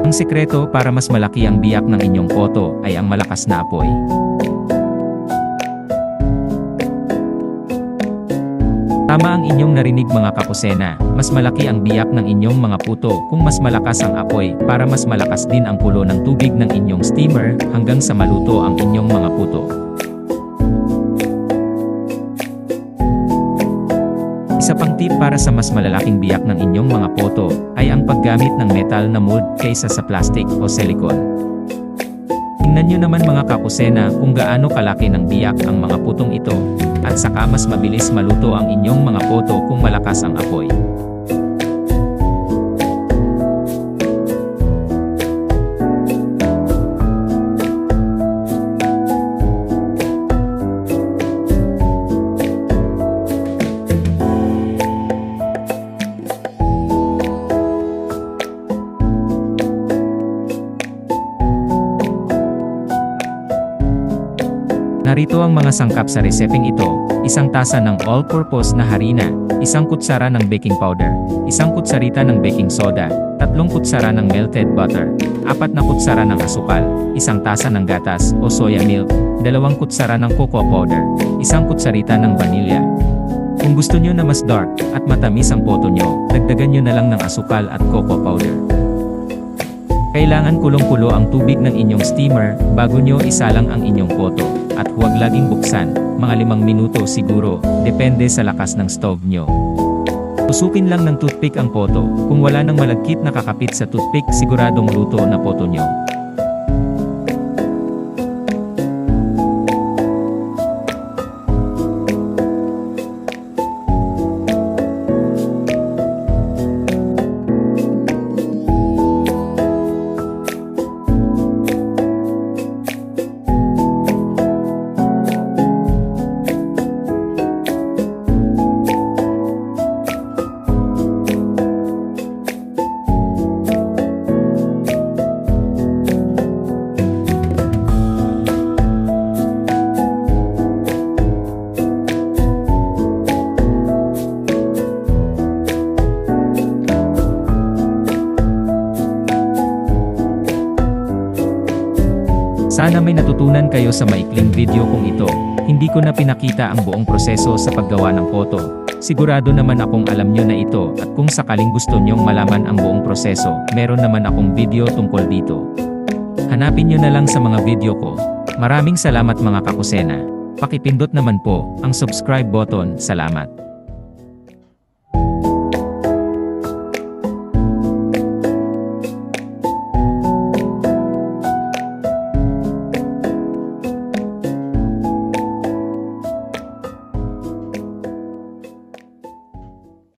Ang sekreto para mas malaki ang biyak ng inyong photo ay ang malakas na apoy. Tama ang inyong narinig mga kakusena, mas malaki ang biyak ng inyong mga puto kung mas malakas ang apoy para mas malakas din ang kulo ng tubig ng inyong steamer hanggang sa maluto ang inyong mga puto. Isa pang tip para sa mas malalaking biyak ng inyong mga photo ay ang paggamit ng metal na mold kaysa sa plastic o silicone. Tingnan nyo naman mga kakusena kung gaano kalaki ng biyak ang mga putong ito, at saka mas mabilis maluto ang inyong mga photo kung malakas ang apoy. Narito ang mga sangkap sa resepeng ito: isang tasa ng all-purpose na harina, isang kutsara ng baking powder, isang kutsarita ng baking soda, 3 kutsara ng melted butter, 4 na kutsara ng asukal, isang tasa ng gatas o soya milk, 2 kutsara ng cocoa powder, isang kutsarita ng vanilya. Kung gusto nyo na mas dark at matamis ang photo nyo, dagdagan nyo na lang ng asukal at cocoa powder. Kailangan kulong-kulo ang tubig ng inyong steamer bago nyo isalang ang inyong photo, at huwag laging buksan, mga 5 minuto siguro, depende sa lakas ng stove nyo. Tusukin lang ng toothpick ang photo, kung wala nang malagkit na kakapit sa toothpick siguradong luto na photo nyo. Sana may natutunan kayo sa maikling video kong ito. Hindi ko na pinakita ang buong proseso sa paggawa ng photo. Sigurado naman akong alam nyo na ito, at kung sakaling gusto nyong malaman ang buong proseso, meron naman akong video tungkol dito. Hanapin nyo na lang sa mga video ko. Maraming salamat mga kakusena. Pakipindot naman po ang subscribe button. Salamat.